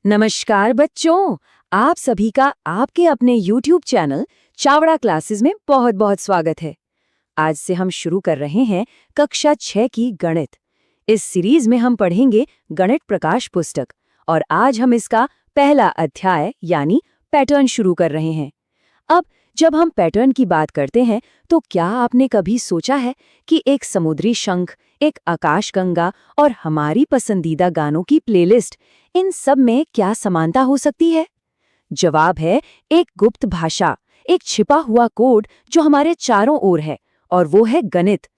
नमस्कार बच्चों, आप सभी का आपके अपने YouTube चैनल चावड़ा क्लासेस में बहुत बहुत स्वागत है। आज से हम शुरू कर रहे हैं कक्षा 6 की गणित। इस सीरीज में हम पढ़ेंगे गणित प्रकाश पुस्तक और आज हम इसका पहला अध्याय यानी पैटर्न शुरू कर रहे हैं। अब जब हम पैटर्न की बात करते हैं तो क्या आपने कभी सोचा है कि एक समुद्री शंख, एक आकाशगंगा और हमारी पसंदीदा गानों की प्लेलिस्ट, इन सब में क्या समानता हो सकती है? जवाब है एक गुप्त भाषा, एक छिपा हुआ कोड जो हमारे चारों ओर है, और वो है गणित।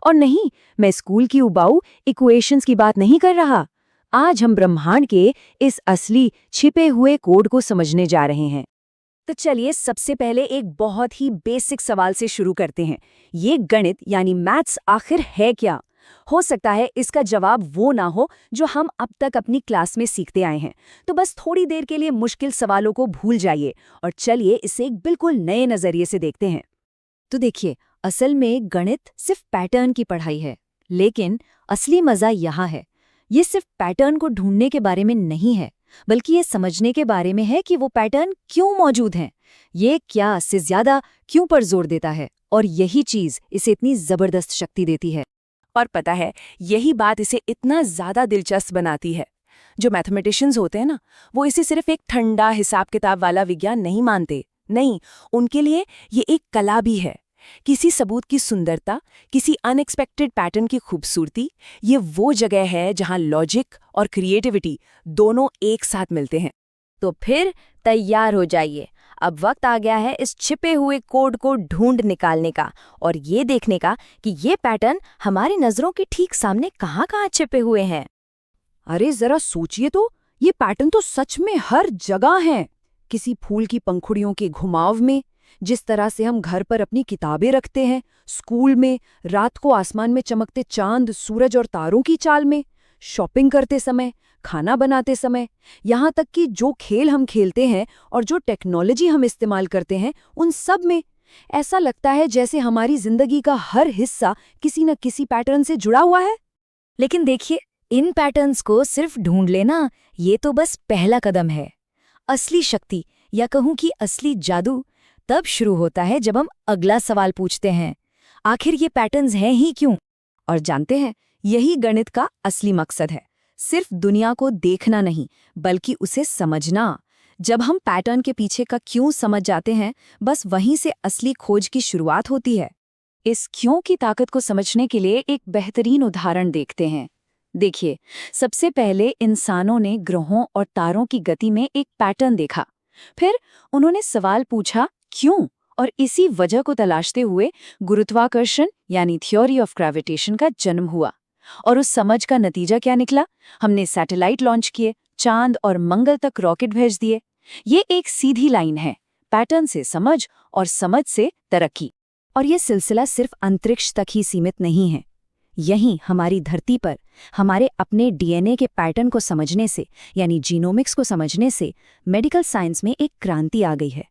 और नहीं, मैं स्कूल की उबाऊ इक्वेशंस की बात नहीं कर रहा। आज हम ब्रह्मांड के इस असली छिपे हुए कोड को समझने जा रहे हैं। तो चलिए सबसे पहले एक बहुत ही बेसिक सवाल से शुरू करते हैं। ये गणित यानी मैथ्स आखिर है क्या? हो सकता है इसका जवाब वो ना हो जो हम अब तक अपनी क्लास में सीखते आए हैं, तो बस थोड़ी देर के लिए मुश्किल सवालों को भूल जाइए और चलिए इसे एक बिल्कुल नए नजरिए से देखते हैं। तो देखिए, असल में गणित सिर्फ पैटर्न की पढ़ाई है, लेकिन असली मजा यहाँ है। ये सिर्फ पैटर्न को ढूंढने के बारे में नहीं है, बल्कि ये समझने के बारे में है कि वो पैटर्न क्यों मौजूद हैं। ये क्या से ज्यादा क्यों पर जोर देता है, और यही चीज इसे इतनी जबरदस्त शक्ति देती है। और पता है, यही बात इसे इतना ज्यादा दिलचस्प बनाती है। जो मैथमेटिशियंस होते हैं ना, वो इसे सिर्फ एक ठंडा हिसाब किताब वाला विज्ञान नहीं मानते। नहीं, उनके लिए ये एक कला भी है। किसी सबूत की सुंदरता, किसी अनएक्सपेक्टेड पैटर्न की खूबसूरती, ये वो जगह है जहां लॉजिक और क्रिएटिविटी दोनों एक साथ मिलते हैं। तो फिर तैयार हो जाइए, अब वक्त आ गया है इस छिपे हुए कोड को ढूंढ निकालने का और ये देखने का कि ये पैटर्न हमारी नजरों के ठीक सामने कहाँ-कहाँ छिपे हुए हैं। अरे जरा सोचिए तो, ये पैटर्न तो सच में हर जगह हैं। किसी फूल की पंखुड़ियों के घुमाव में, जिस तरह से हम घर पर अपनी किताबें रखते हैं, स्कूल में, रात को आसमान में चमकते चांद, सूरज और तारों की चाल में, शॉपिंग करते समय, खाना बनाते समय, यहाँ तक कि जो खेल हम खेलते हैं और जो टेक्नोलॉजी हम इस्तेमाल करते हैं, उन सब में ऐसा लगता है जैसे हमारी जिंदगी का हर हिस्सा किसी न किसी पैटर्न से जुड़ा हुआ है। लेकिन देखिए, इन पैटर्न्स को सिर्फ ढूंढ लेना, ये तो बस पहला कदम है। असली शक्ति, या कहूँ कि असली जादू, तब शुरू होता है जब हम अगला सवाल पूछते हैं, आखिर ये पैटर्न्स हैं ही क्यों? और जानते हैं, यही गणित का असली मकसद है। सिर्फ दुनिया को देखना नहीं, बल्कि उसे समझना। जब हम पैटर्न के पीछे का क्यों समझ जाते हैं, बस वहीं से असली खोज की शुरुआत होती है। इस क्यों की ताकत को समझने के लिए एक बेहतरीन उदाहरण देखते हैं। देखिए, सबसे पहले इंसानों ने ग्रहों और तारों की गति में एक पैटर्न देखा। फिर उन्होंने सवाल पूछा क्यों, और इसी वजह को तलाशते हुए गुरुत्वाकर्षण यानी थ्योरी ऑफ ग्रेविटेशन का जन्म हुआ। और उस समझ का नतीजा क्या निकला? हमने सैटेलाइट लॉन्च किए, चांद और मंगल तक रॉकेट भेज दिए। ये एक सीधी लाइन है, पैटर्न से समझ और समझ से तरक्की। और ये सिलसिला सिर्फ अंतरिक्ष तक ही सीमित नहीं है। यहीं हमारी धरती पर हमारे अपने डीएनए के पैटर्न को समझने से, यानी जीनोमिक्स को समझने से, मेडिकल साइंस में एक क्रांति आ गई है।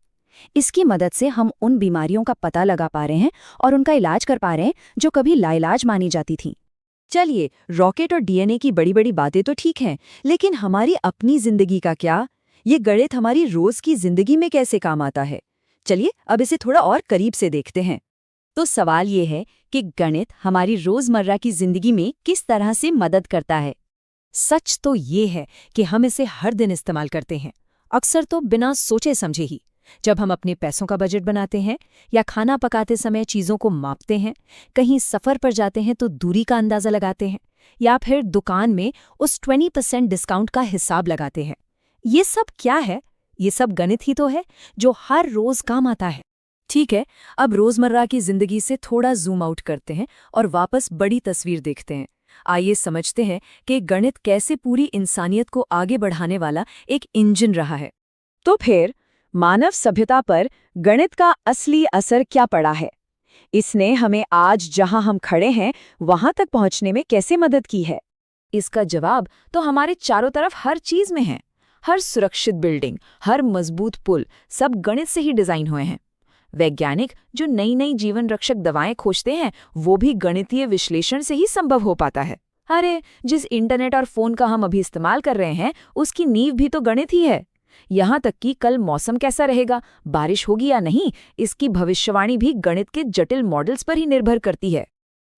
इसकी मदद से हम उन बीमारियों का पता लगा पा रहे हैं और उनका इलाज कर पा रहे हैं जो कभी लाइलाज मानी जाती थीं। चलिए, रॉकेट और डीएनए की बड़ी बड़ी बातें तो ठीक हैं, लेकिन हमारी अपनी जिंदगी का क्या? ये गणित हमारी रोज की जिंदगी में कैसे काम आता है? चलिए अब इसे थोड़ा और करीब से देखते हैं। तो सवाल ये है कि गणित हमारी रोजमर्रा की जिंदगी में किस तरह से मदद करता है। सच तो ये है कि हम इसे हर दिन इस्तेमाल करते हैं, अक्सर तो बिना सोचे समझे ही। जब हम अपने पैसों का बजट बनाते हैं, या खाना पकाते समय चीज़ों को मापते हैं, कहीं सफ़र पर जाते हैं तो दूरी का अंदाज़ा लगाते हैं, या फिर दुकान में उस 20% डिस्काउंट का हिसाब लगाते हैं। ये सब क्या है? ये सब गणित ही तो है जो हर रोज़ काम आता है। ठीक है, अब रोज़मर्रा की ज़िंदगी से थोड़ा जूम आउट करते हैं और वापस बड़ी तस्वीर देखते हैं। आइए समझते हैं कि गणित कैसे पूरी इंसानियत को आगे बढ़ाने वाला एक इंजन रहा है। तो फिर मानव सभ्यता पर गणित का असली असर क्या पड़ा है? इसने हमें आज जहां हम खड़े हैं वहां तक पहुंचने में कैसे मदद की है? इसका जवाब तो हमारे चारों तरफ हर चीज में है। हर सुरक्षित बिल्डिंग, हर मजबूत पुल, सब गणित से ही डिजाइन हुए हैं। वैज्ञानिक जो नई नई जीवन रक्षक दवाएं खोजते हैं, वो भी गणितीय विश्लेषण से ही संभव हो पाता है। अरे, जिस इंटरनेट और फोन का हम अभी इस्तेमाल कर रहे हैं उसकी नींव भी तो गणित ही है। यहाँ तक कि कल मौसम कैसा रहेगा, बारिश होगी या नहीं, इसकी भविष्यवाणी भी गणित के जटिल मॉडल्स पर ही निर्भर करती है।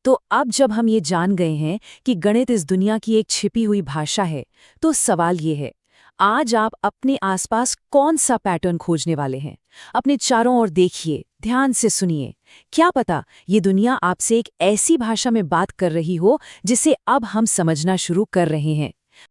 तो अब जब हम ये जान गए हैं कि गणित इस दुनिया की एक छिपी हुई भाषा है, तो सवाल ये है, आज आप अपने आसपास कौन सा पैटर्न खोजने वाले हैं? अपने चारों ओर देखिए, ध्यान से सुनिए। क्या पता ये दुनिया आपसे एक ऐसी भाषा में बात कर रही हो जिसे अब हम समझना शुरू कर रहे हैं।